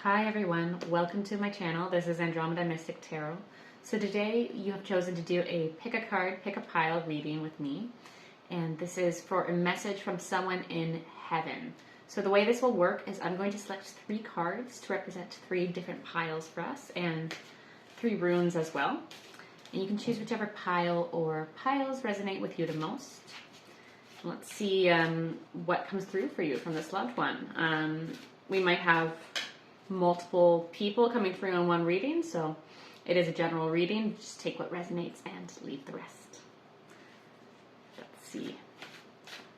Hi everyone, welcome to my channel. This is Hermetic Tarot. So today you have chosen to do a pick a card, pick a pile reading with me. And this is for a message from someone in heaven. So the way this will work is I'm going to select 3 cards to represent 3 different piles for us and 3 runes as well. And you can choose whichever pile or piles resonate with you the most. Let's see what comes through for you from this loved one. We might have multiple people coming through in one reading, so it is a general reading. Just take what resonates and leave the rest. Let's see.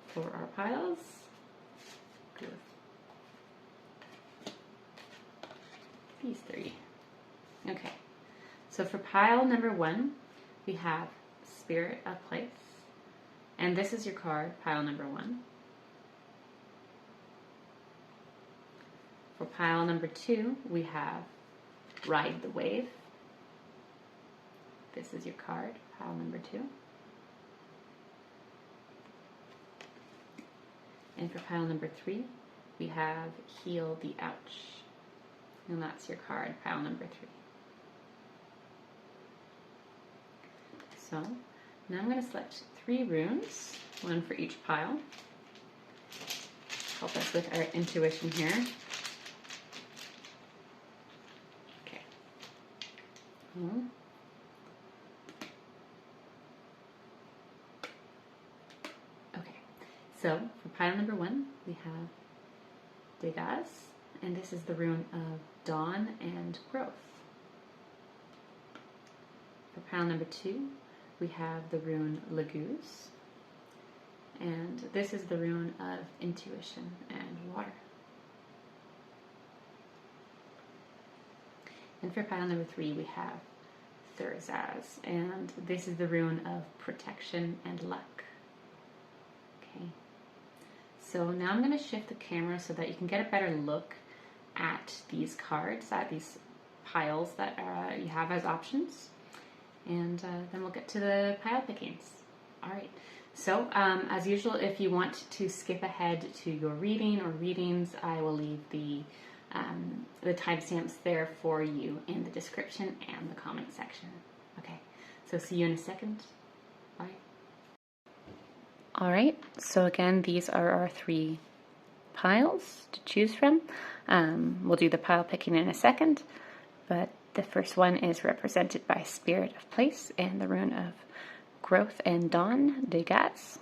For our piles. Good. These 3. Okay. So for pile number 1, we have Spirit of Place. And this is your card, pile number 1. For pile number 2, we have Ride the Wave. This is your card, pile number 2. And for pile number 3, we have Heal the Ouch. And that's your card, pile number 3. So, now I'm going to select 3 runes, 1 for each pile. Help us with our intuition here. Okay. Okay. So, for pile number 1, we have Dagaz, and this is the rune of dawn and growth. For pile number 2, we have the rune Laguz, and this is the rune of intuition and water. And for pile number 3, we have Thurisaz, and this is the rune of protection and luck. Okay, so now I'm going to shift the camera so that you can get a better look at these cards, at these piles that you have as options. And then we'll get to the pile pickings. All right. So, as usual, if you want to skip ahead to your reading or readings, I will leave the timestamps there for you in the description and the comment section. Okay. So, see you in a second. Bye. All right. So again, these are our 3 piles to choose from. We'll do the pile picking in a second, but the first one is represented by Spirit of Place and the rune of growth and dawn, Dagaz.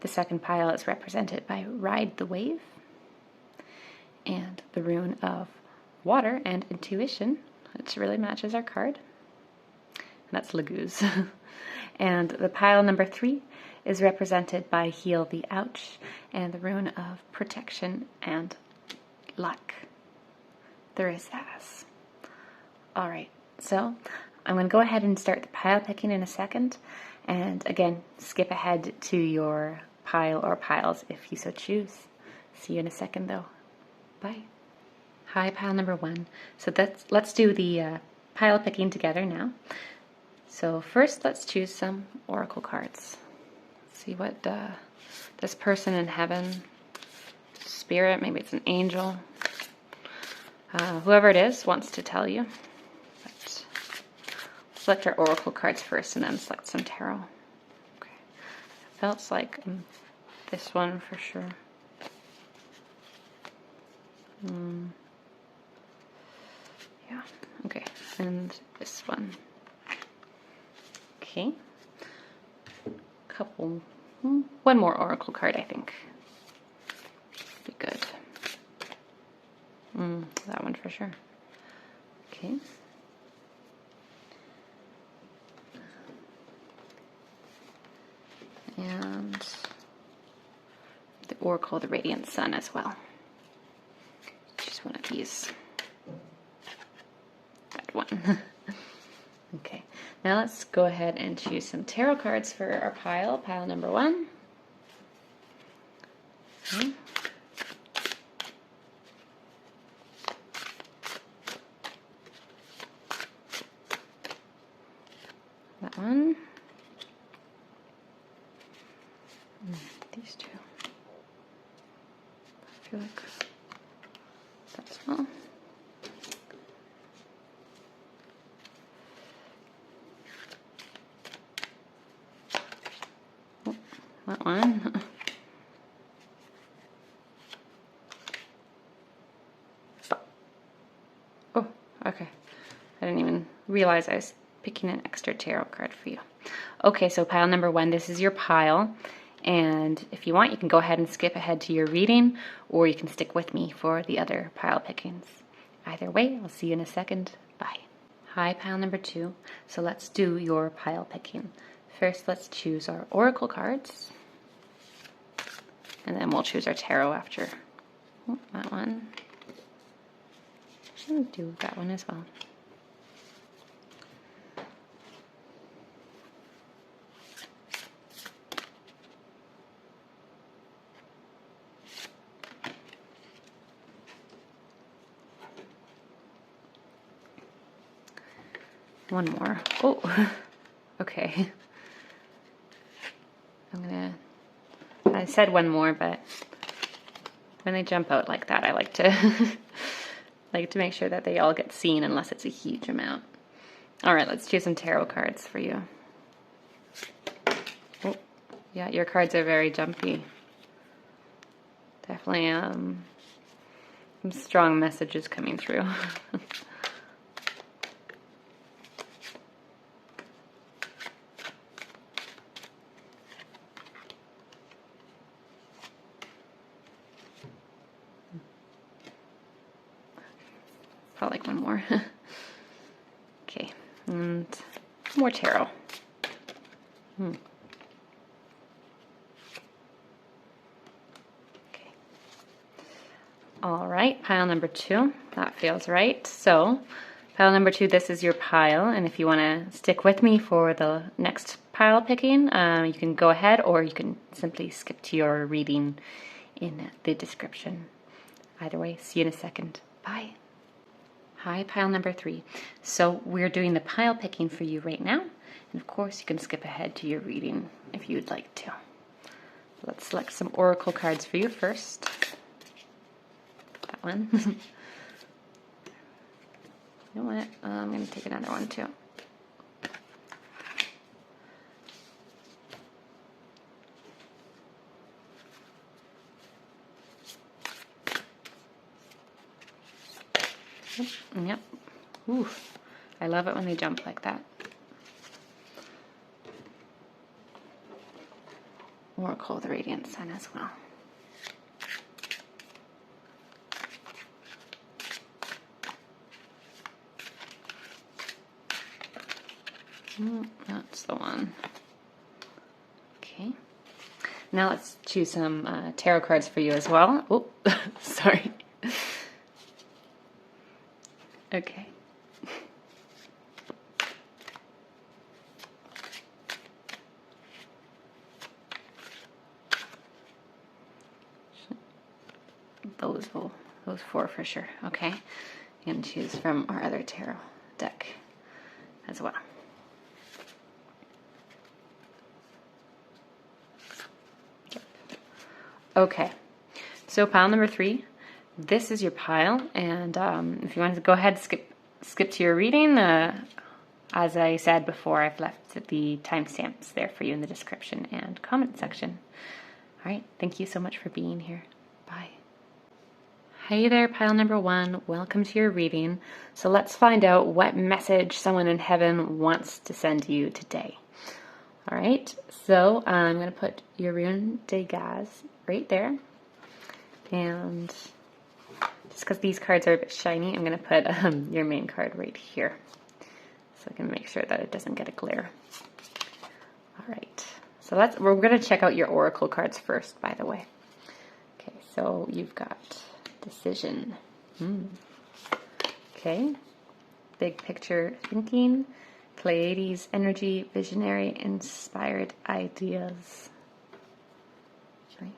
The second pile is represented by Ride the Wave and the rune of water and intuition, which really matches our card. And that's Laguz. And the pile number 3 is represented by Heal the Ouch and the rune of protection and luck, Thurisaz. All right, so I'm going to go ahead and start the pile picking in a second. And again, skip ahead to your pile or piles if you so choose. See you in a second though. Bye. Hi, pile number 1. So let's do the pile picking together now. So first, let's choose some oracle cards. See what this person in heaven, spirit, maybe it's an angel, whoever it is wants to tell you. Select our oracle cards first and then select some tarot. Okay. It felt like this one for sure. Yeah, okay. And this one. Okay. One more oracle card, I think. Be good. That one for sure. Okay. And the Oracle of the Radiant Sun as well. Just one of these. That one. Okay, now let's go ahead and choose some tarot cards for our pile number 1. Okay. That one. These 2. I feel like that's Oh. Oh, that one. Stop. Oh, okay. I didn't even realize I was picking an extra tarot card for you. Okay, so pile number 1, this is your pile. And if you want, you can go ahead and skip ahead to your reading, or you can stick with me for the other pile pickings. Either way, I'll see you in a second. Bye. Hi, pile number 2. So let's do your pile picking. First, let's choose our oracle cards. And then we'll choose our tarot after. Oh, that one. I'll do that one as well. One more. Oh, okay. I said one more, but when they jump out like that, I like to like to make sure that they all get seen unless it's a huge amount. All right, let's choose some tarot cards for you. Oh, yeah, your cards are very jumpy. Definitely some strong messages coming through. Probably like one more. Okay, and more tarot. Okay. All right, pile number 2. That feels right. So, pile number 2, this is your pile, and if you want to stick with me for the next pile picking, you can go ahead, or you can simply skip to your reading in the description. Either way, see you in a second. Bye. Hi, pile number 3. So we're doing the pile picking for you right now. And of course, you can skip ahead to your reading if you'd like to. Let's select some oracle cards for you first. That one. You know what? I'm going to take another one too. Yep. Ooh, I love it when they jump like that. Oracle of the Radiant Sun as well. That's the one. Okay. Now let's choose some tarot cards for you as well. Oh, sorry. Okay. Those 4 for sure. Okay. You can choose from our other tarot deck as well. Okay. So pile number 3. This is your pile, and if you want to go ahead, skip to your reading. As I said before, I've left the timestamps there for you in the description and comment section. All right, thank you so much for being here. Bye. Hey there, pile number 1. Welcome to your reading. So let's find out what message someone in heaven wants to send you today. All right, so I'm going to put your rune Dagaz right there. And just because these cards are a bit shiny, I'm going to put your main card right here. So I can make sure that it doesn't get a glare. All right, so we're going to check out your oracle cards first, by the way. Okay, so you've got decision. Okay, big picture thinking, Pleiades energy, visionary, inspired ideas. Nice.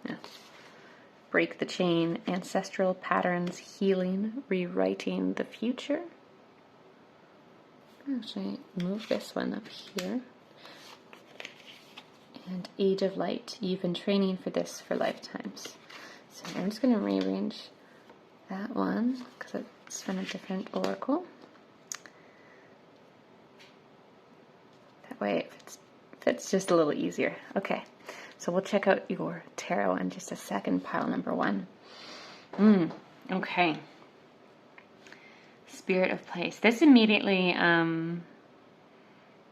Yeah. Break the chain, ancestral patterns, healing, rewriting the future. Actually, move this one up here. And Age of Light. You've been training for this for lifetimes. So I'm just going to rearrange that one because it's from a different oracle. That way it fits just a little easier. Okay, so we'll check out your tarot in just a second, pile number 1. Okay. Spirit of place. This immediately,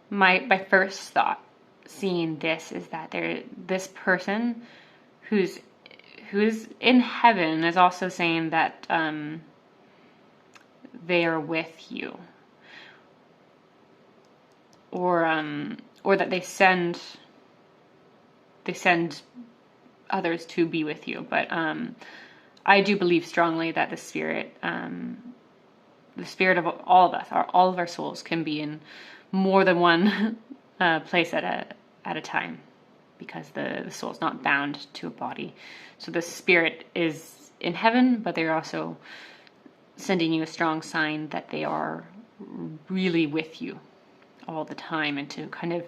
my first thought seeing this is that this person who's in heaven is also saying that they are with you, or that they send others to be with you. But I do believe strongly that the spirit of all of us, all of our souls, can be in more than one place at a time, because the soul is not bound to a body. So the spirit is in heaven, but they're also sending you a strong sign that they are really with you all the time, and to kind of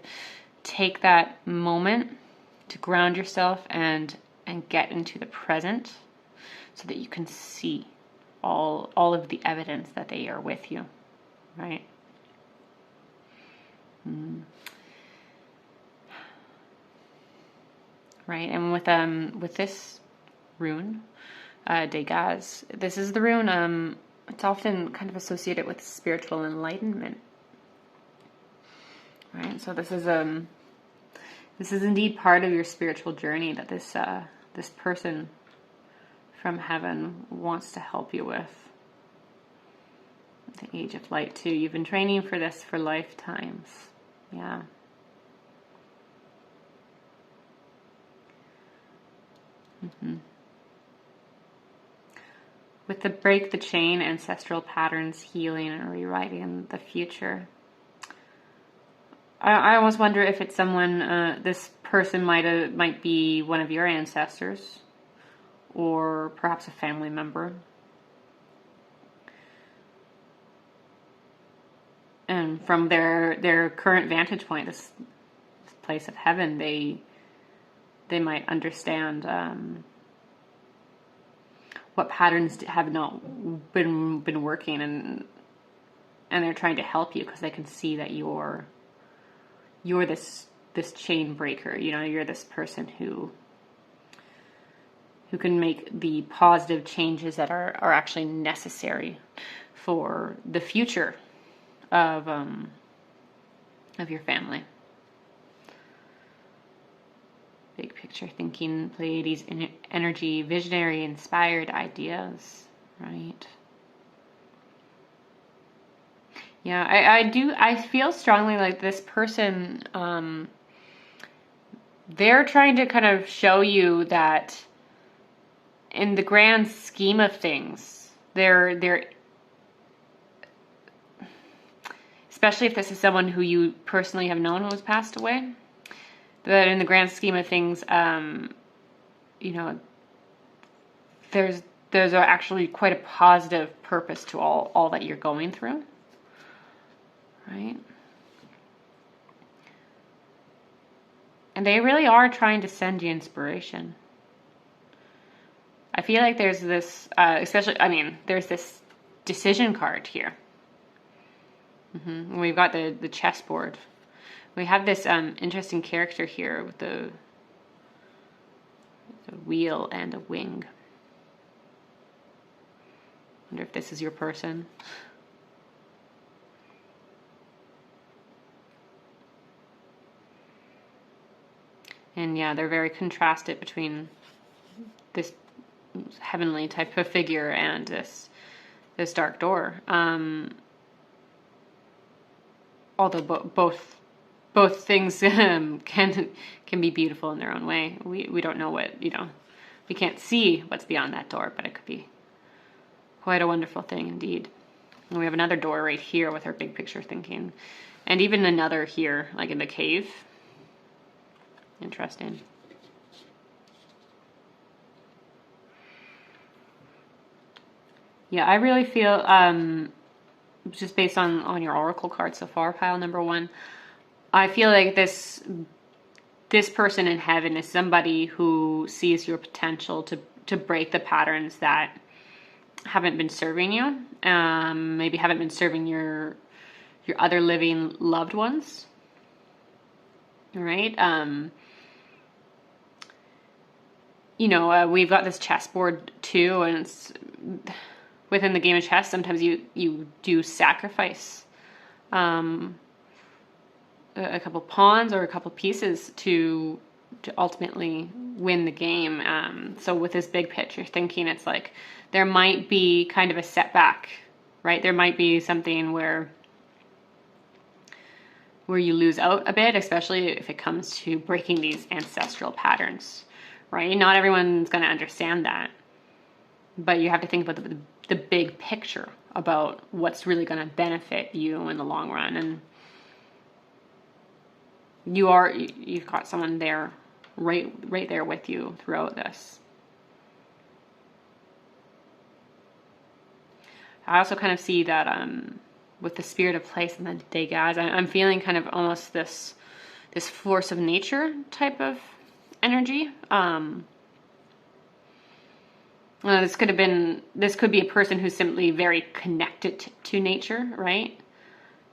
take that moment to ground yourself and get into the present, so that you can see all of the evidence that they are with you, right? Right, and with this rune, Dagaz, this is the rune. It's often kind of associated with spiritual enlightenment, right? So this is indeed part of your spiritual journey that this person from heaven wants to help you with. The Age of Light too. You've been training for this for lifetimes. Yeah. With the break the chain, ancestral patterns, healing and rewriting the future. I almost wonder if it's someone, this person might be one of your ancestors, or perhaps a family member. And from their current vantage point, this place of heaven, they might understand what patterns have not been working, and they're trying to help you because they can see that you're this chain breaker. You know, you're this person who can make the positive changes that are actually necessary for the future of your family. Big picture thinking, Pleiades energy, visionary, inspired ideas, right? Yeah, I feel strongly like this person, they're trying to kind of show you that in the grand scheme of things, they're especially if this is someone who you personally have known who has passed away, that in the grand scheme of things, you know, there's actually quite a positive purpose to all that you're going through, right? And they really are trying to send you inspiration. I feel like there's this, there's this decision card here. We've got the chessboard. We have this interesting character here with the wheel and a wing. Wonder if this is your person. And yeah, they're very contrasted between this heavenly type of figure and this dark door. Although both things can be beautiful in their own way. We don't know what, we can't see what's beyond that door, but it could be quite a wonderful thing indeed. And we have another door right here with our big picture thinking, and even another here, like in the cave. Interesting. Yeah, I really feel, just based on your oracle card so far, pile number 1, I feel like this this person in heaven is somebody who sees your potential to break the patterns that haven't been serving you, maybe haven't been serving your other living loved ones. All right. We've got this chessboard too, and it's within the game of chess. Sometimes you do sacrifice a couple pawns or a couple pieces to ultimately win the game. So with this big picture thinking, it's like there might be kind of a setback, right? There might be something where you lose out a bit, especially if it comes to breaking these ancestral patterns, right? Not everyone's going to understand that, but you have to think about the big picture about what's really going to benefit you in the long run. And you've got someone there, right there with you throughout this. I also kind of see that with the spirit of place and the Dagaz, I'm feeling kind of almost this force of nature type of energy. This could be a person who's simply very connected to nature, right?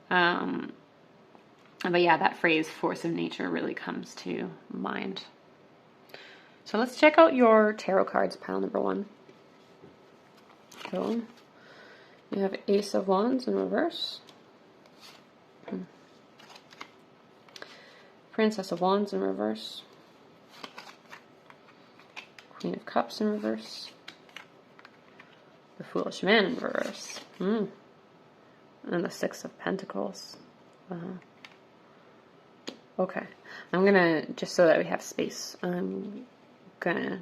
But yeah, that phrase "force of nature" really comes to mind. So let's check out your tarot cards, pile number 1. So you have Ace of Wands in reverse, Princess of Wands in reverse, Queen of Cups in reverse, the Foolish Man in reverse, and the Six of Pentacles. Okay, I'm gonna, just so that we have space, I'm gonna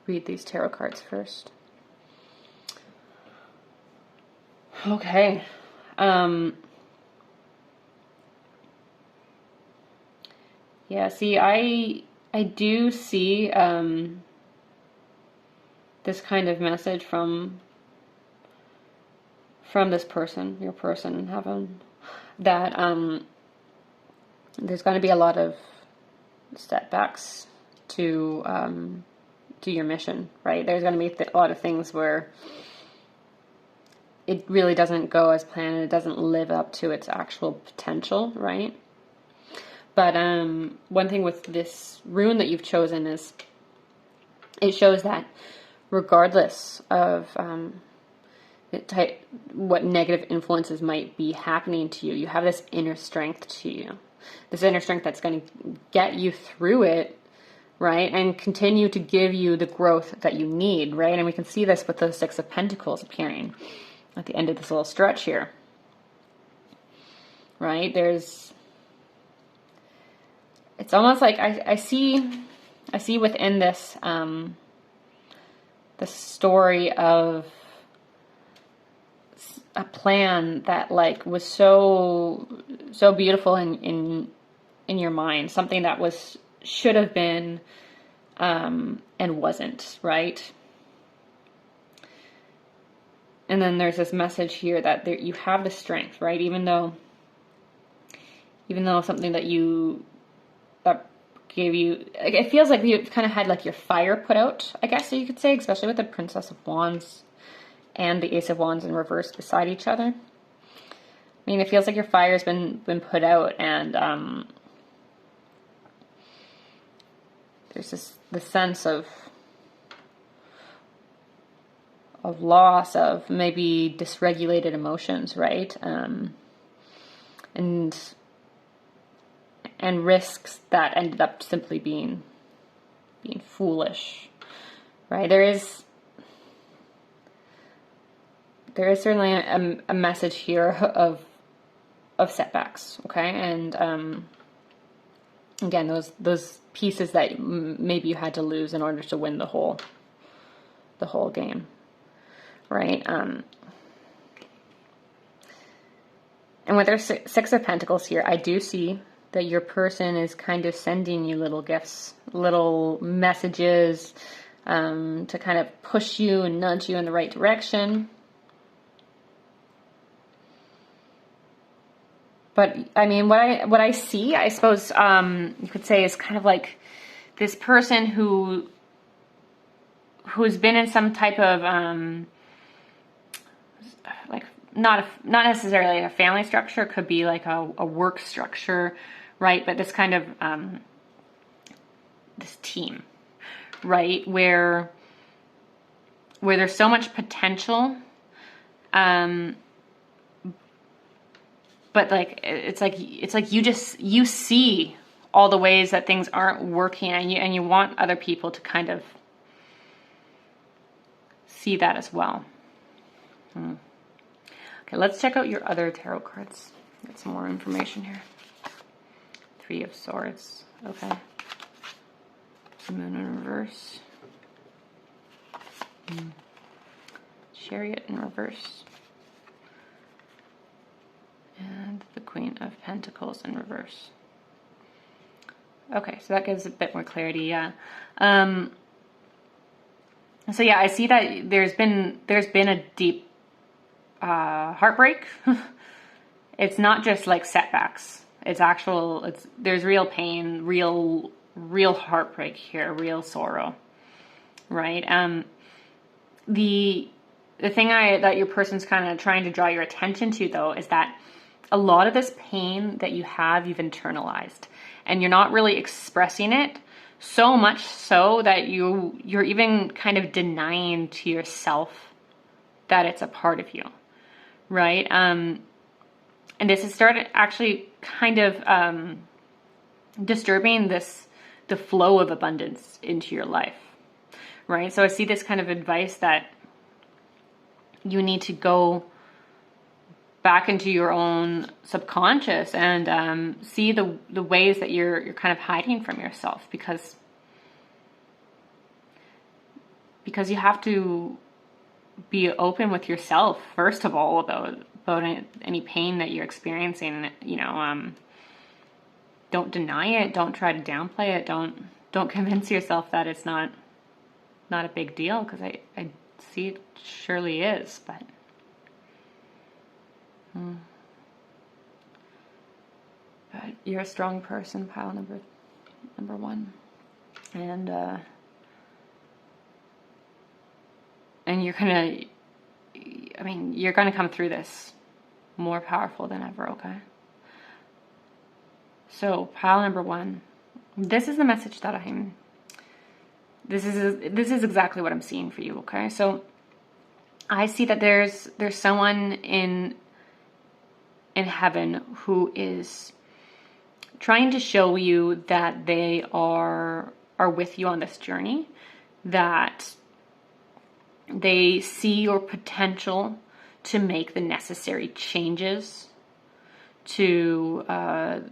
read these tarot cards first. Okay. Yeah, see, I do see this kind of message from this person, your person in heaven, that there's going to be a lot of setbacks to your mission, right? There's going to be a lot of things where it really doesn't go as planned, and it doesn't live up to its actual potential, right? But one thing with this rune that you've chosen is it shows that regardless of what negative influences might be happening to you, you have this inner strength to you. This inner strength that's going to get you through it, right? And continue to give you the growth that you need, right? And we can see this with the Six of Pentacles appearing at the end of this little stretch here, right? It's almost like I see within this the story of a plan that like was so beautiful in your mind, something that should have been and wasn't, right? And then there's this message here that you have the strength, right? Even though something that gave you, like, it feels like you kind of had like your fire put out, I guess you could say, especially with the Princess of Wands and the Ace of Wands in reverse beside each other. I mean, it feels like your fire's been put out, and there's the sense of loss, of maybe dysregulated emotions, right? And risks that ended up simply being foolish, right? There is certainly a message here of setbacks, okay? And again, those pieces that maybe you had to lose in order to win the whole game, right? And with our Six of Pentacles here, I do see that your person is kind of sending you little gifts, little messages, to kind of push you and nudge you in the right direction. But I mean, what I see, I suppose you could say, is kind of like this person who's been in some type of like not necessarily a family structure. It could be like a work structure, right? But this kind of this team, right, where there's so much potential, but like it's like you see all the ways that things aren't working, and you want other people to kind of see that as well. Okay, let's check out your other tarot cards. Get some more information here. Three of Swords. Okay. Moon in reverse. Chariot in reverse. And the Queen of Pentacles in reverse. Okay, so that gives a bit more clarity, yeah. So yeah, I see that there's been a deep heartbreak. It's not just like setbacks. There's real pain, real heartbreak here, real sorrow, right? The thing that your person's kind of trying to draw your attention to, though, is that a lot of this pain that you've internalized, and you're not really expressing it, so much so that you're even kind of denying to yourself that it's a part of you, right? And this has started actually kind of disturbing the flow of abundance into your life, right? So I see this kind of advice that you need to go back into your own subconscious and see the ways that you're kind of hiding from yourself, because you have to be open with yourself first of all about any pain that you're experiencing. Don't deny it. Don't try to downplay it. Don't convince yourself that it's not a big deal, because I see it surely is, but but you're a strong person, pile number one, and you're gonna come through this more powerful than ever. Okay. So pile number one, this is the message that this is exactly what I'm seeing for you. Okay. So I see that there's someone in heaven who is trying to show you that they are with you on this journey, that they see your potential to make the necessary changes to the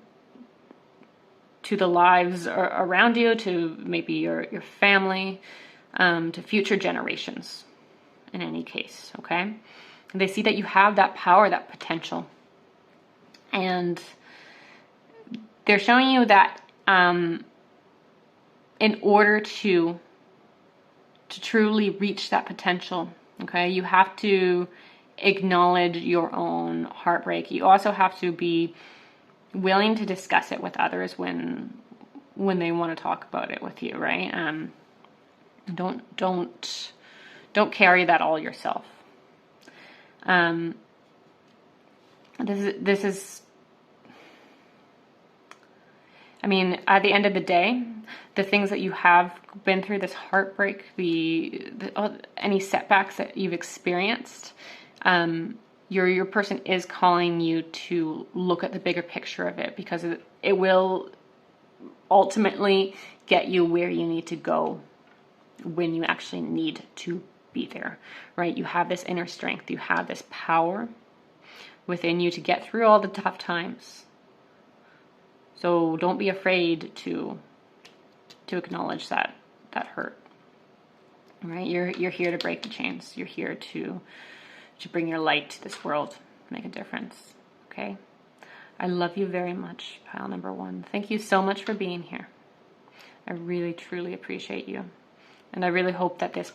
lives around you, to maybe your family, to future generations in any case, okay? They see that you have that power, that potential. And they're showing you that in order to truly reach that potential, okay, you have to acknowledge your own heartbreak. You also have to be willing to discuss it with others when they want to talk about it with you, right? Don't carry that all yourself. This is I mean, at the end of the day, the things that you have been through, this heartbreak, any setbacks that you've experienced, your person is calling you to look at the bigger picture of it, because it will ultimately get you where you need to go when you actually need to be there, right? You have this inner strength, you have this power within you to get through all the tough times. So don't be afraid to acknowledge that hurt, right? You're here to break the chains. You're here to bring your light to this world, make a difference, okay? I love you very much, pile number one. Thank you so much for being here. I really, truly appreciate you. And I really hope that this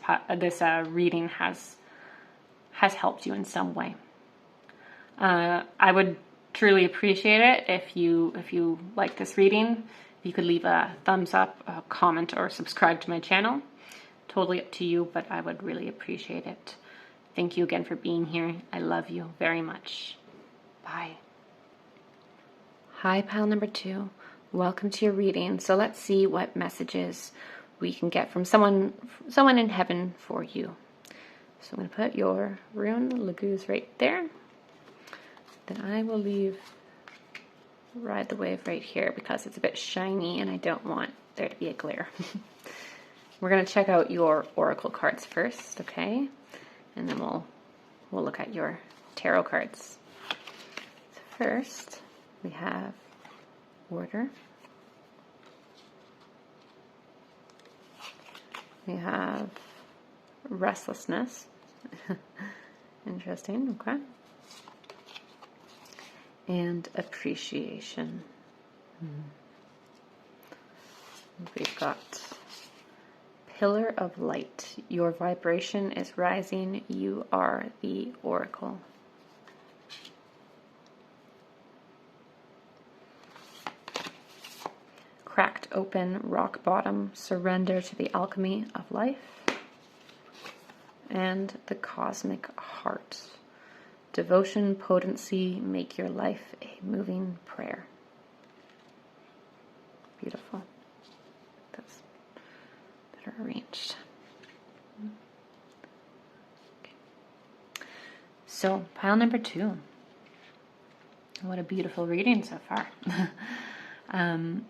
reading has helped you in some way. I would truly appreciate it if you like this reading. If you could leave a thumbs up, a comment, or subscribe to my channel. Totally up to you, but I would really appreciate it. Thank you again for being here. I love you very much. Bye. Hi, pile number 2. Welcome to your reading. So let's see what messages we can get from someone in heaven for you. So I'm going to put your rune, Laguz, right there. Then I will leave Ride the Wave right here because it's a bit shiny and I don't want there to be a glare. We're going to check out your oracle cards first, okay? And then we'll look at your tarot cards. So first, we have order. We have restlessness. Interesting, okay. And appreciation. We've got Pillar of Light. Your vibration is rising. You are the oracle. Cracked open, rock bottom, surrender to the alchemy of life. And the cosmic heart. Devotion, potency, make your life a moving prayer. Beautiful. That's better arranged. Okay. So, pile number 2. What a beautiful reading so far. To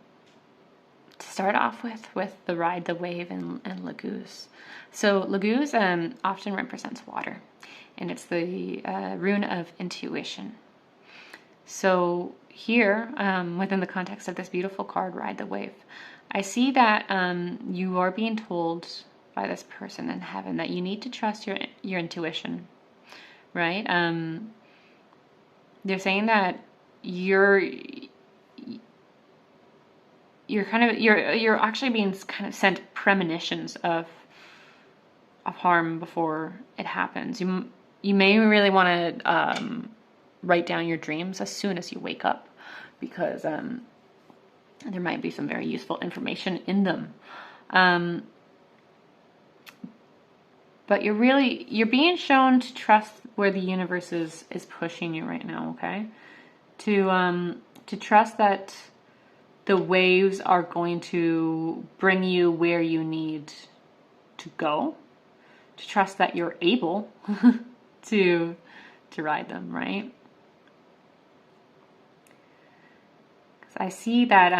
start off with the Ride the Wave and Laguz. So Laguz often represents water, and it's the rune of intuition. So here, within the context of this beautiful card, Ride the Wave, I see that you are being told by this person in heaven that you need to trust your intuition, right? They're saying that you're actually being kind of sent premonitions of harm before it happens. You may really want to write down your dreams as soon as you wake up, because there might be some very useful information in them. But you're being shown to trust where the universe is pushing you right now, okay? To trust that the waves are going to bring you where you need to go. To trust that you're able to ride them, right? Because I see that,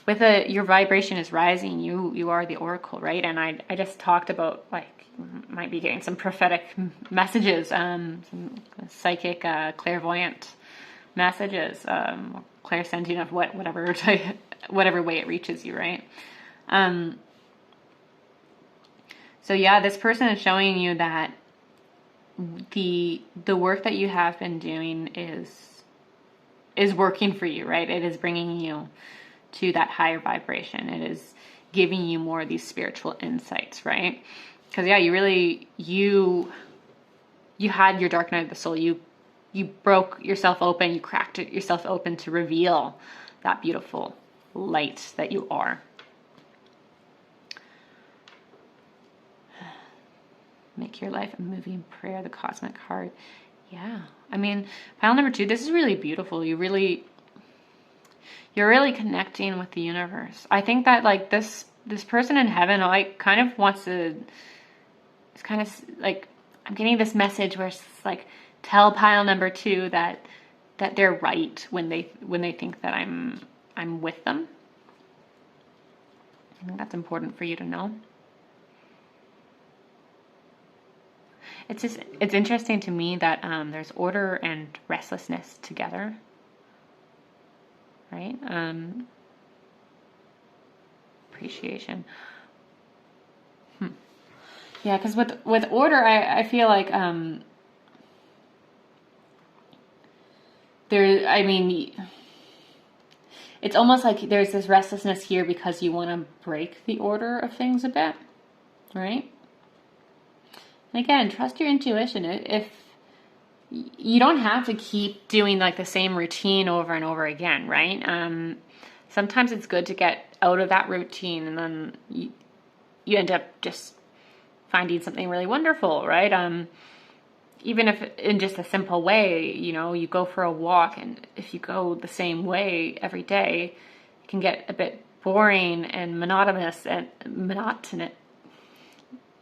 with your vibration is rising, you are the oracle, right? And I just talked about, like, might be getting some prophetic messages, some psychic, clairvoyant messages, clairsentient of whatever way it reaches you, right? So yeah, this person is showing you that the work that you have been doing is working for you, right? It is bringing you to that higher vibration. It is giving you more of these spiritual insights, right? Because yeah, you had your dark night of the soul. You broke yourself open, you cracked yourself open to reveal that beautiful light that you are. Make your life a moving prayer, the cosmic heart. Yeah. I mean, pile number 2, this is really beautiful. You're really connecting with the universe. I think that, like, this person in heaven, like, kind of wants to, it's kind of like, I'm getting this message where it's like, tell pile number 2 that they're right when they think that I'm with them. I think that's important for you to know. It's interesting to me that there's order and restlessness together, right? Appreciation. Yeah, because with order, I feel like it's almost like there's this restlessness here because you want to break the order of things a bit, right? And again, trust your intuition. If you don't have to keep doing like the same routine over and over again, right? Sometimes it's good to get out of that routine, and then you end up just finding something really wonderful, right? Even if in just a simple way, you know, you go for a walk, and if you go the same way every day, it can get a bit boring and monotonous. You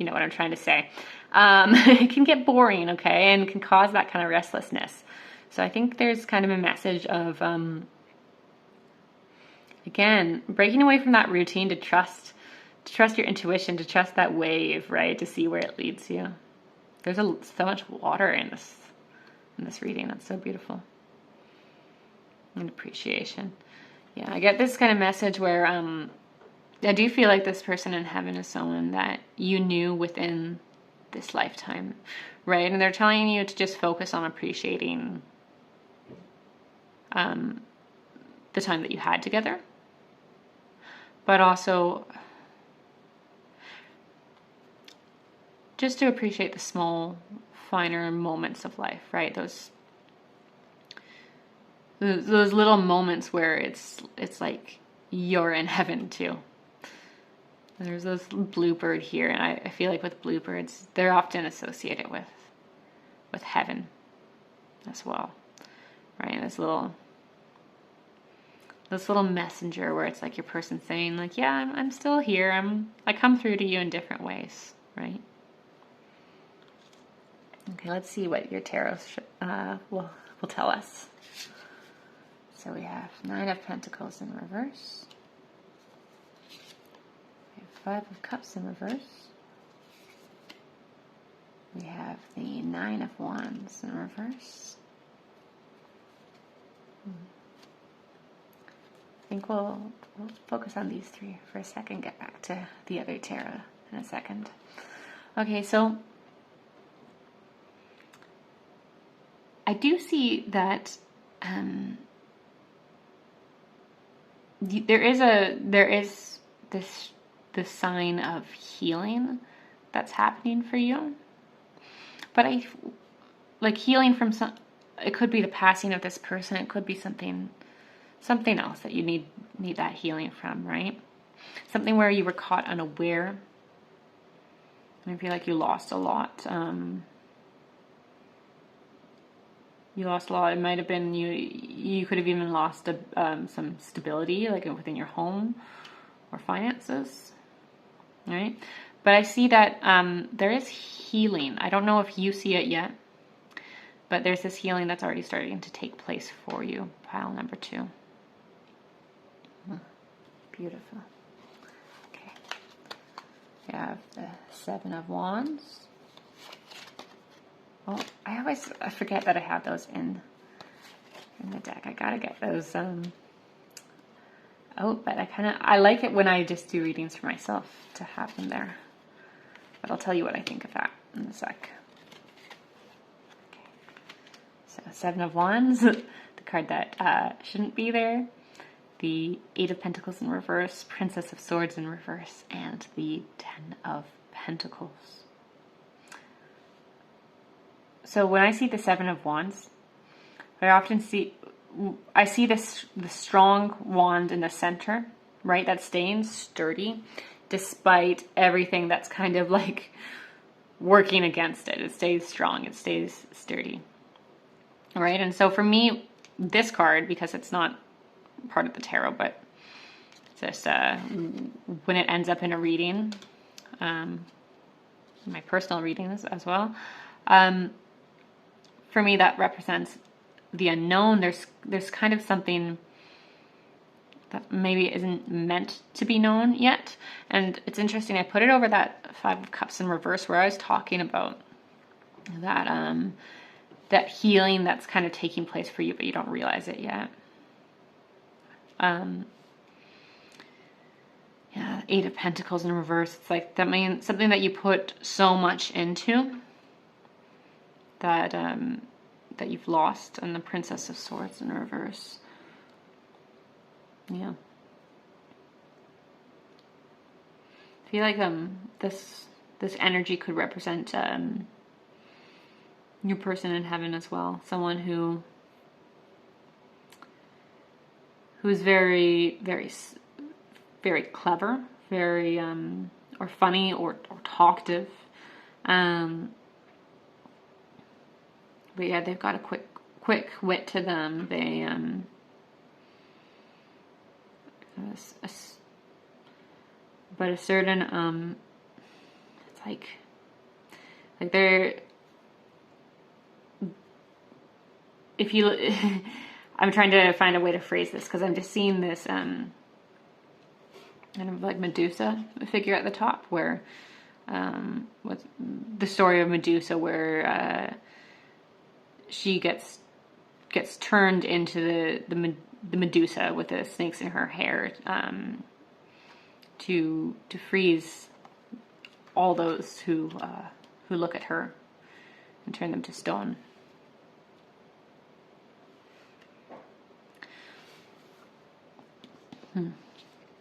know what I'm trying to say. It can get boring, okay, and can cause that kind of restlessness. So I think there's kind of a message of, again, breaking away from that routine to trust your intuition, to trust that wave, right, to see where it leads you. There's so much water in this reading. That's so beautiful. And appreciation. Yeah, I get this kind of message where I do feel like this person in heaven is someone that you knew within this lifetime, right? And they're telling you to just focus on appreciating the time that you had together, but also just to appreciate the small, finer moments of life, right? Those little moments where it's like you're in heaven too. There's this bluebird here, and I feel like with bluebirds, they're often associated with heaven as well, right? This little messenger where it's like your person saying like, yeah, I'm still here. I come through to you in different ways, right? Okay, let's see what your tarot will tell us. So we have 9 of Pentacles in reverse. We have 5 of Cups in reverse. We have the 9 of Wands in reverse. I think we'll focus on these 3 for a second, get back to the other tarot in a second. Okay, so I do see that there is this sign of healing that's happening for you, but I like healing from some. It could be the passing of this person. It could be something else that you need that healing from, right? Something where you were caught unaware. I feel like you lost a lot. You lost a lot. It might have been you could have even lost some stability, like within your home or finances, right? But I see that there is healing. I don't know if you see it yet, but there's this healing that's already starting to take place for you. Pile number 2. Beautiful. Okay. We have the 7 of Wands. Oh, I forget that I have those in the deck. I gotta get those out, but I like it when I just do readings for myself to have them there. But I'll tell you what I think of that in a sec. Okay. So 7 of Wands, the card that shouldn't be there. The 8 of Pentacles in reverse, Princess of Swords in reverse, and the 10 of Pentacles. So when I see the 7 of Wands, I see the strong wand in the center, right? That's staying sturdy despite everything that's kind of like working against it. It stays strong. It stays sturdy. All right. And so for me, this card, because it's not part of the tarot, but just when it ends up in a reading, my personal readings as well, for me that represents the unknown. There's kind of something that maybe isn't meant to be known yet. And it's interesting, I put it over that 5 of Cups in reverse where I was talking about that healing that's kind of taking place for you, but you don't realize it yet. Yeah, 8 of Pentacles in reverse. It's like that means something that you put so much into that that you've lost, and the Princess of Swords in reverse. Yeah. I feel like this energy could represent your person in heaven as well. Someone who's very, very, very clever, very, or funny, or talkative. But yeah, they've got a quick wit to them. They, but a certain, it's like they're, if you, I'm trying to find a way to phrase this because I'm just seeing this, kind of like Medusa figure at the top, where, with the story of Medusa, where, she gets turned into the Medusa with the snakes in her hair, to freeze all those who look at her and turn them to stone.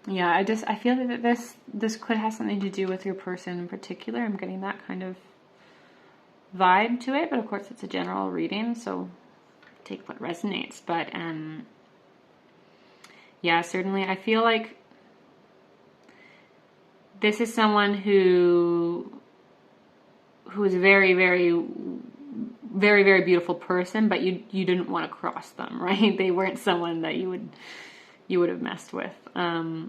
Yeah, I feel that this could have something to do with your person in particular. I'm getting that kind of vibe to it, but of course it's a general reading, so take what resonates. But yeah, certainly I feel like this is someone who is a very, very, very, very beautiful person, but you didn't want to cross them, right? They weren't someone that you would have messed with. Yeah.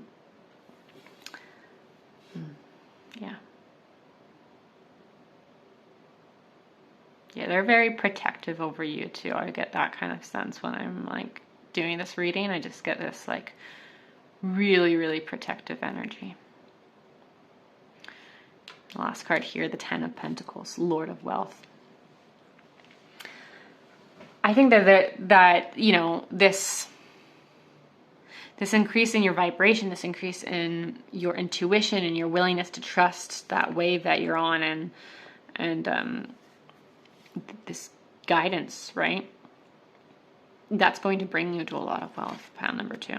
Yeah, they're very protective over you too. I get that kind of sense when I'm like doing this reading. I just get this like really, really protective energy. The last card here, the Ten of Pentacles, Lord of Wealth. I think that you know, this increase in your vibration, this increase in your intuition and your willingness to trust that wave that you're on, and this guidance, right? That's going to bring you to a lot of wealth, pile number 2.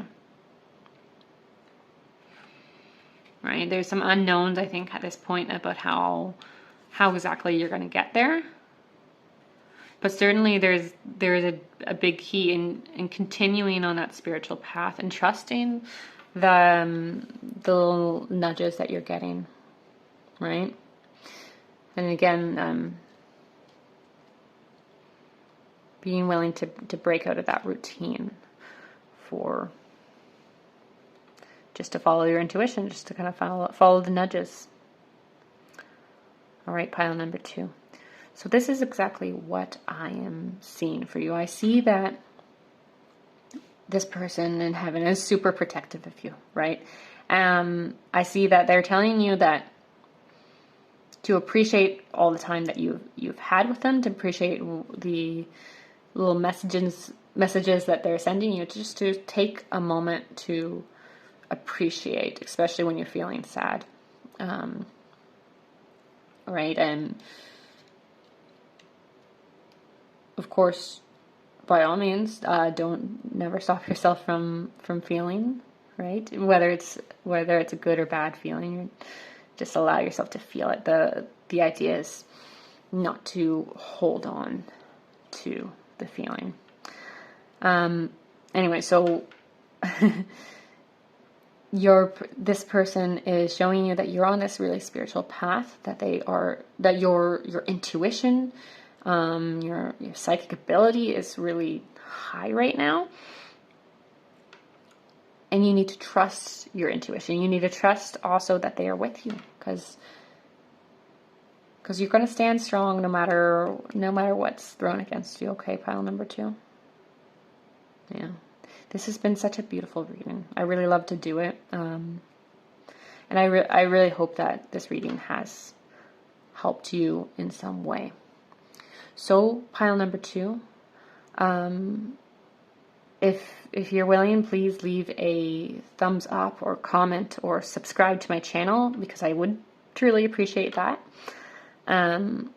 Right? There's some unknowns, I think, at this point about how exactly you're going to get there. But certainly there's a big key in continuing on that spiritual path and trusting the little nudges that you're getting, right? And again, being willing to break out of that routine for just to follow your intuition, just to kind of follow the nudges. All right, pile number 2. So this is exactly what I am seeing for you. I see that this person in heaven is super protective of you, right? I see that they're telling you that to appreciate all the time that you've had with them, to appreciate the little messages that they're sending you, just to take a moment to appreciate, especially when you're feeling sad, right? And of course, by all means, never stop yourself from feeling, right? Whether it's a good or bad feeling, just allow yourself to feel it. The idea is not to hold on to the feeling. Anyway, so this person is showing you that you're on this really spiritual path, that your intuition, your psychic ability is really high right now. And you need to trust your intuition. You need to trust also that they are with you, because you're going to stand strong no matter what's thrown against you. Okay, pile number 2. Yeah. This has been such a beautiful reading. I really love to do it. And I really hope that this reading has helped you in some way. So, pile number 2, if you're willing, please leave a thumbs up or comment or subscribe to my channel, because I would truly appreciate that. And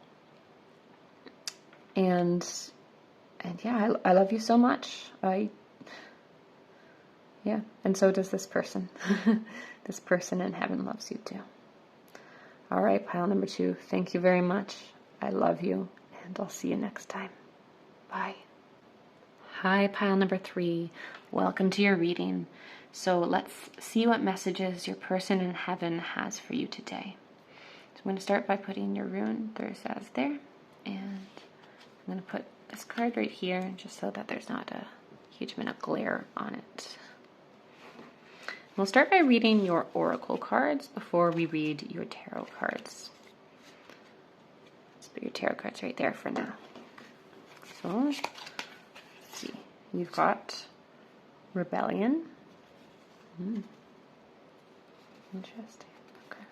yeah, I love you so much. Yeah, and so does this person. This person in heaven loves you too. All right, pile number 2, thank you very much. I love you, and I'll see you next time. Bye. Hi, pile number 3. Welcome to your reading. So let's see what messages your person in heaven has for you today. So I'm going to start by putting your rune Thurisaz there, and I'm going to put this card right here just so that there's not a huge amount of glare on it. We'll start by reading your oracle cards before we read your tarot cards. Let's put your tarot cards right there for now. So, let's see. You've got Rebellion. Interesting. Okay.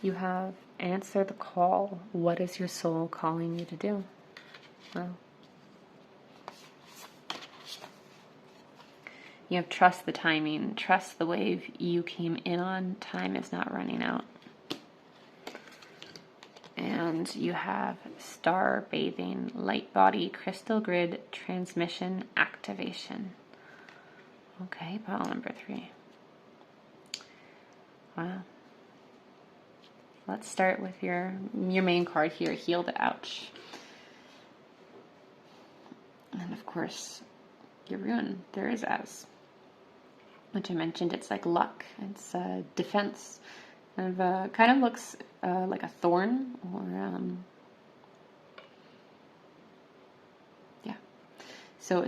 You have Answer the Call. What is your soul calling you to do? Well, you have Trust the Timing. Trust the wave you came in on. Time is not running out. And you have Star Bathing, Light Body, Crystal Grid, Transmission, Activation. Okay, pile number 3. Wow. Let's start with your main card here, Heal the Ouch. And of course, your rune, Thurisaz, which I mentioned, it's like luck. It's defense. Kind of looks like a thorn, or yeah. So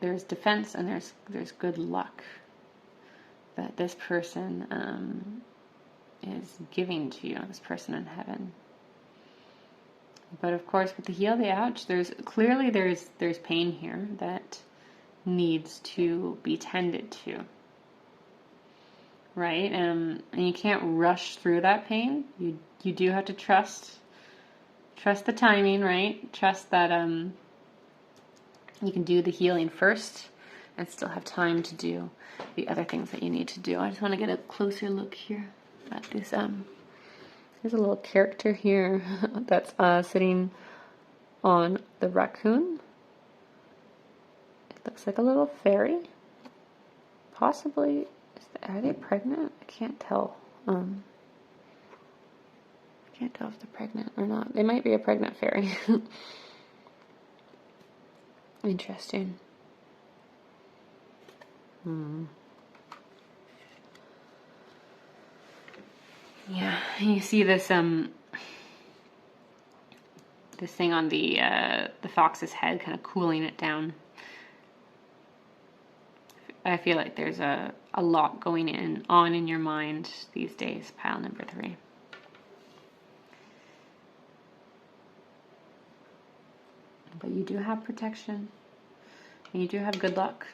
there's defense and there's good luck that this person is giving to you, this person in heaven. But of course, with the Heal the Ouch, there's pain here that needs to be tended to. Right? And you can't rush through that pain. You do have to trust the timing, right? Trust that you can do the healing first and still have time to do the other things that you need to do. I just want to get a closer look here at this. There's a little character here that's sitting on the raccoon. It looks like a little fairy. Possibly. Are they pregnant? I can't tell. I can't tell if they're pregnant or not. They might be a pregnant fairy. Interesting. Yeah, you see this this thing on the fox's head, kind of cooling it down. I feel like there's a lot going on in your mind these days, pile number 3. But you do have protection, and you do have good luck,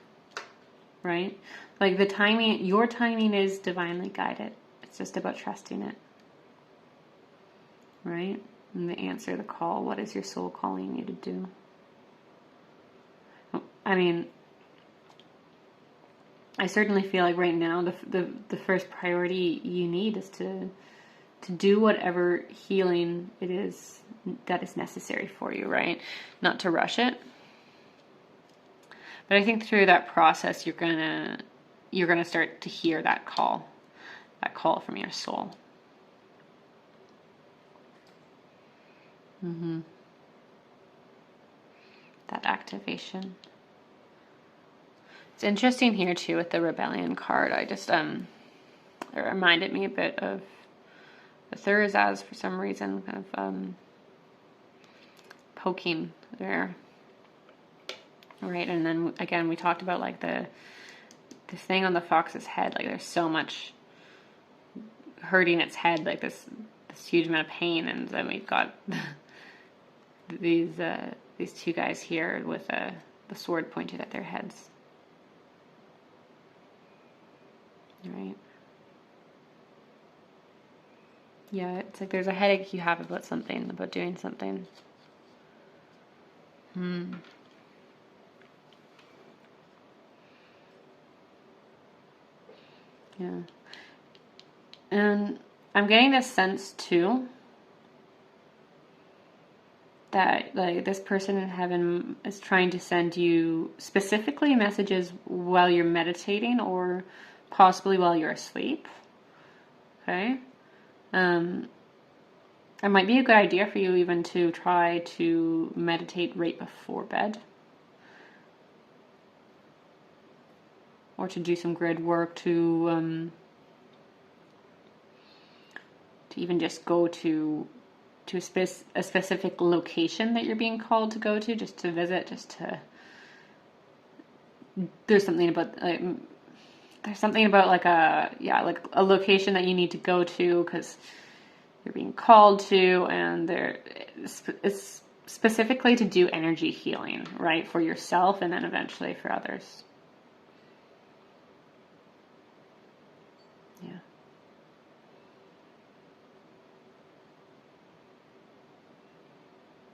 right? Like the timing, your timing is divinely guided. It's just about trusting it, right? And the answer, the call. What is your soul calling you to do? I mean, I certainly feel like right now the first priority you need is to do whatever healing it is that is necessary for you, right? Not to rush it. But I think through that process you're gonna start to hear that call from your soul. That activation. It's interesting here too with the Rebellion card. I just it reminded me a bit of the Thurisaz for some reason, kind of poking there. Right, and then again we talked about like this thing on the fox's head, like there's so much hurting its head, like this huge amount of pain, and then we've got these two guys here with the sword pointed at their heads. Right. Yeah, it's like there's a headache you have about something, about doing something. Yeah. And I'm getting this sense too that like this person in heaven is trying to send you specifically messages while you're meditating or possibly while you're asleep. Okay? It might be a good idea for you even to try to meditate right before bed. Or to do some grid work, to even just go to a specific location that you're being called to go to, just to visit, just to... There's something about like a location that you need to go to because you're being called to, and it's specifically to do energy healing, right, for yourself and then eventually for others. Yeah.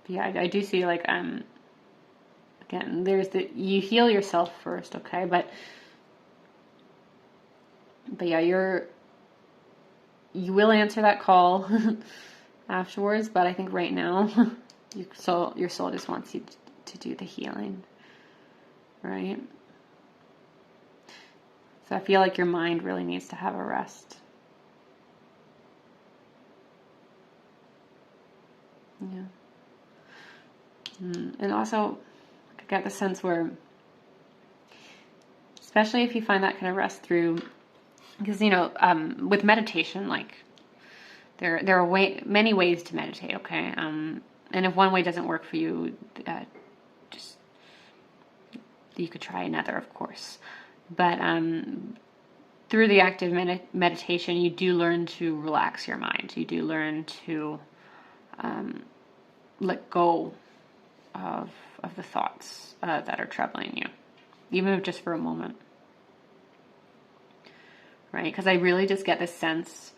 But yeah, I do see like again, there's you heal yourself first, okay, but yeah, you will answer that call afterwards, but I think right now your soul just wants you to do the healing, right? So I feel like your mind really needs to have a rest. Yeah. And also, I get the sense where, especially if you find that kind of rest through, because, with meditation, like, there are many ways to meditate, okay? And if one way doesn't work for you, just, you could try another, of course. But through the active meditation, you do learn to relax your mind. You do learn to let go of the thoughts that are troubling you, even if just for a moment. Right? Because I really just get this sense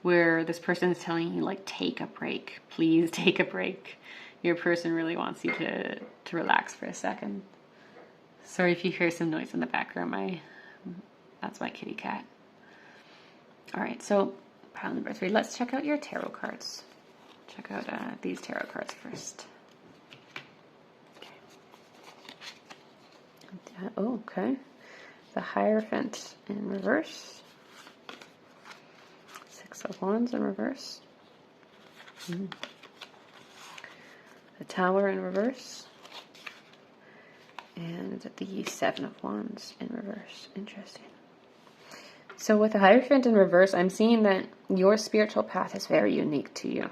where this person is telling you, like, take a break. Please take a break. Your person really wants you to relax for a second. Sorry if you hear some noise in the background. That's my kitty cat. All right, so pile number 3. Let's check out your tarot cards. Check out these tarot cards first. Okay. The Hierophant in reverse. 6 of Wands in reverse. The Tower in reverse. And the 7 of Wands in reverse. Interesting. So with the Hierophant in reverse, I'm seeing that your spiritual path is very unique to you.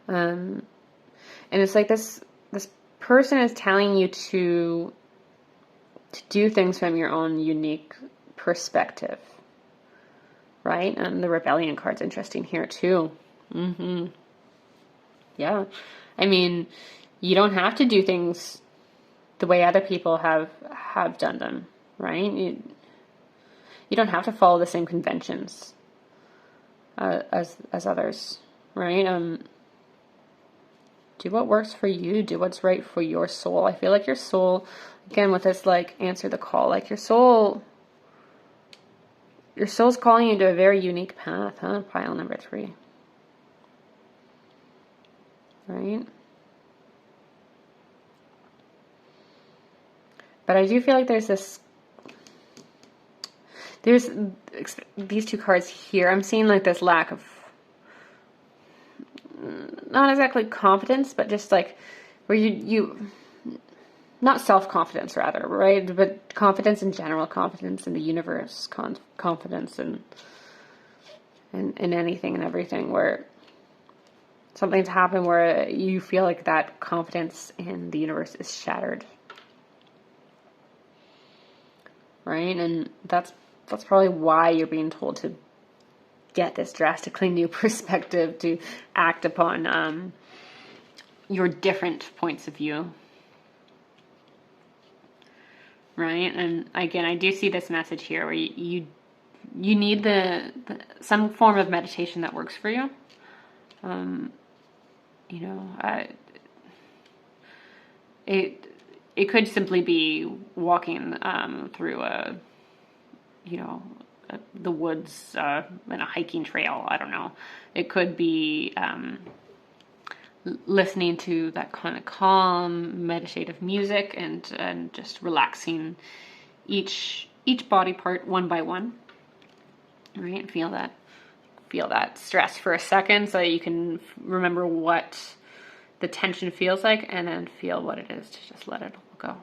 And it's like this person is telling you to do things from your own unique perspective, right? And the Rebellion card's interesting here too. Yeah, I mean, you don't have to do things the way other people have done them, right? You don't have to follow the same conventions as others, right? Do what works for you. Do what's right for your soul. I feel like your soul, again, with this, like, answer the call. Like, your soul's calling you to a very unique path, huh? Pile number 3. Right? But I do feel like there's these 2 cards here. I'm seeing, like, this lack of, not exactly confidence, but just like where you not self-confidence rather, right? But confidence in general, confidence in the universe, confidence in anything and everything, where something's happened where you feel like that confidence in the universe is shattered. Right? And that's probably why you're being told to get this drastically new perspective, to act upon your different points of view. Right? And again, I do see this message here where you need some form of meditation that works for you. It could simply be walking through the woods in a hiking trail. I don't know. It could be listening to that kind of calm, meditative music and just relaxing each body part one by one. Right? Feel that feel that stress for a second so that you can remember what the tension feels like, and then feel what it is to just let it all go.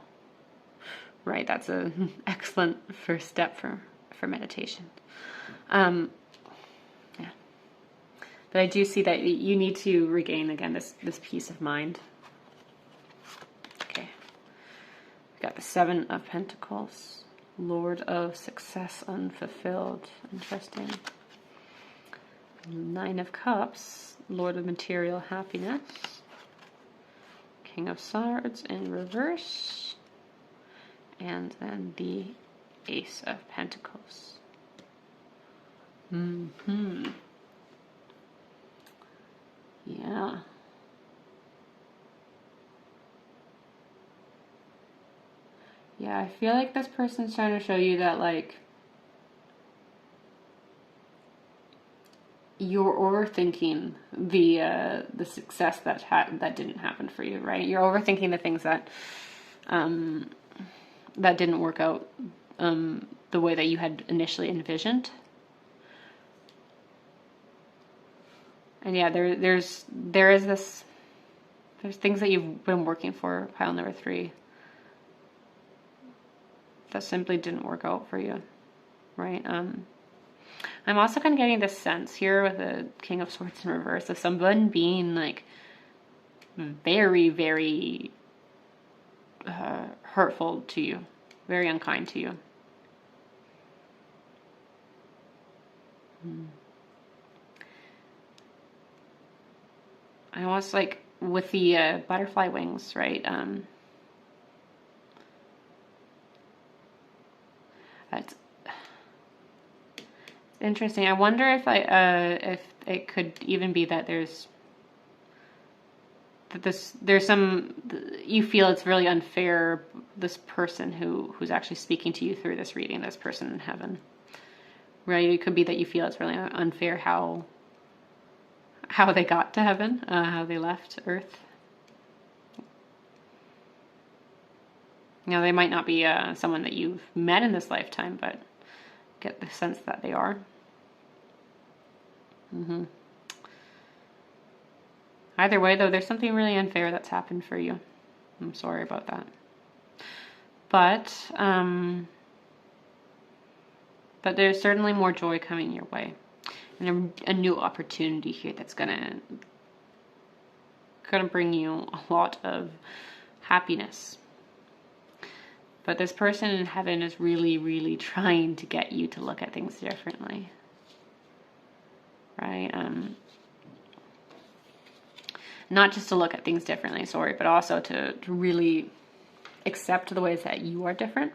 Right? That's an excellent first step for meditation. Yeah. But I do see that you need to regain, again, this peace of mind. Okay. We got the Seven of Pentacles. Lord of Success Unfulfilled. Interesting. Nine of Cups. Lord of Material Happiness. King of Swords in reverse. And then the Ace of Pentacles. Yeah. Yeah, I feel like this person's trying to show you that, like, you're overthinking the success that didn't happen for you, right? You're overthinking the things that that didn't work out the way that you had initially envisioned. And yeah, there's things that you've been working for, pile number 3, that simply didn't work out for you, right? I'm also kind of getting this sense here with the King of Swords in reverse of someone being like very, very hurtful to you, very unkind to you. I almost like with the butterfly wings, right? That's interesting. I wonder if if it could even be that there's some, you feel it's really unfair, this person who's actually speaking to you through this reading, this person in heaven, right? It could be that you feel it's really unfair how they got to heaven, how they left Earth. You know, they might not be someone that you've met in this lifetime, but get the sense that they are. Either way, though, there's something really unfair that's happened for you. I'm sorry about that. But there's certainly more joy coming your way. And a new opportunity here that's gonna bring you a lot of happiness. But this person in heaven is really, really trying to get you to look at things differently. Right? Not just to look at things differently, but also to really accept the ways that you are different.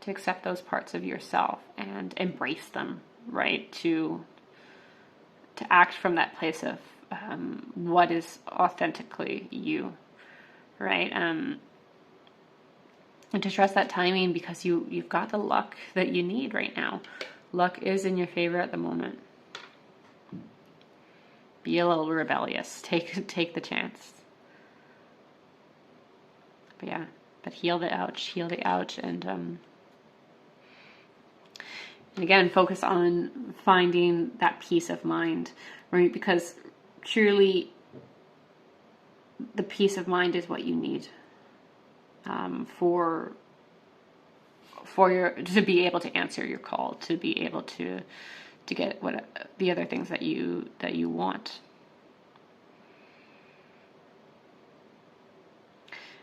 To accept those parts of yourself and embrace them, right? To act from that place of what is authentically you, right? And to trust that timing, because you've got the luck that you need right now. Luck is in your favor at the moment. Be a little rebellious. Take the chance. But yeah, but heal the ouch, and again, focus on finding that peace of mind, right? Because truly, the peace of mind is what you need for to be able to answer your call, to be able to get what the other things that you want.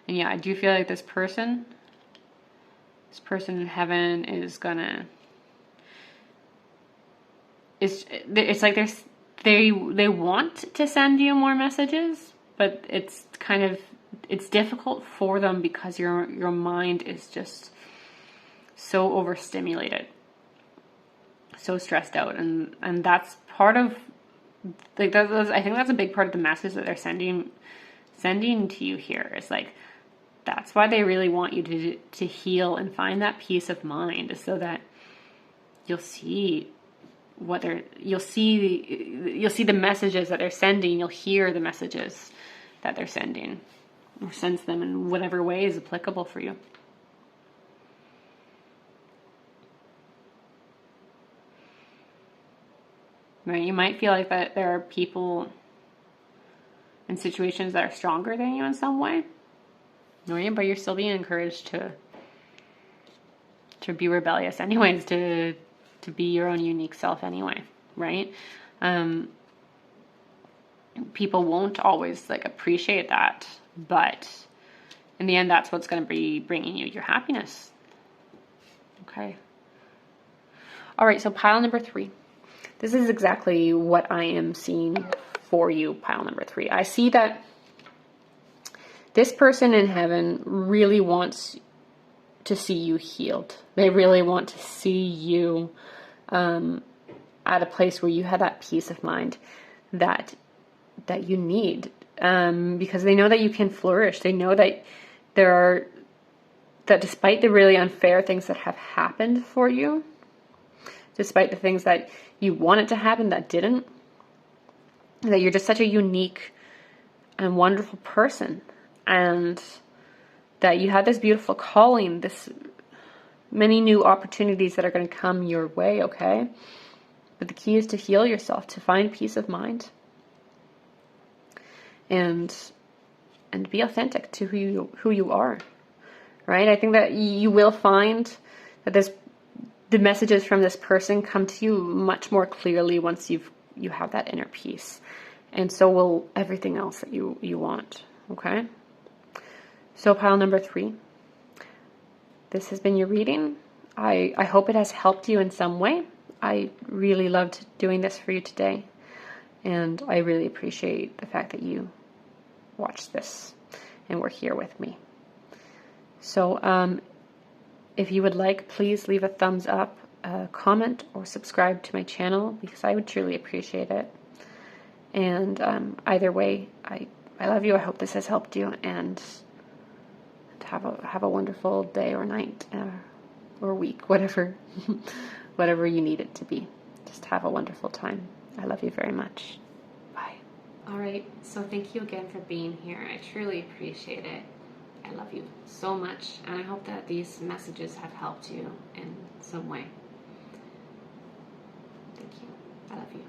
And yeah, I do feel like this person in heaven is gonna. It's like they want to send you more messages, but it's difficult for them because your mind is just so overstimulated, so stressed out, and that's part of, like, I think that's a big part of the message that they're sending to you here. Is like, that's why they really want you to heal and find that peace of mind, so that you'll see you'll see the messages that they're sending. You'll hear the messages that they're sending, or sense them in whatever way is applicable for you. right? You might feel like that there are people in situations that are stronger than you in some way, right? But you're still being encouraged to be rebellious anyways, to be your own unique self anyway, right? People won't always like appreciate that, but in the end, that's what's going to be bringing you your happiness. Okay. All right, so pile number 3. This is exactly what I am seeing for you, pile number 3. I see that this person in heaven really wants to see you healed. They really want to see you at a place where you have that peace of mind that you need, because they know that you can flourish. They know that that despite the really unfair things that have happened for you, despite the things that you wanted to happen that didn't, that you're just such a unique and wonderful person, and that you have this beautiful calling, this many new opportunities that are going to come your way, okay? But the key is to heal yourself, to find peace of mind, and be authentic to who you are, right? I think that you will find that the messages from this person come to you much more clearly once you have that inner peace, and so will everything else that you want, okay? So pile number 3, this has been your reading. I hope it has helped you in some way. I really loved doing this for you today, and I really appreciate the fact that you watched this and were here with me. So if you would like, please leave a thumbs up, comment, or subscribe to my channel, because I would truly appreciate it. And either way, I love you. I hope this has helped you, and have a wonderful day or night or week, whatever you need it to be. Just have a wonderful time. I love you very much. Bye. All right, so thank you again for being here. I truly appreciate it. I love you so much, and I hope that these messages have helped you in some way. Thank you. I love you.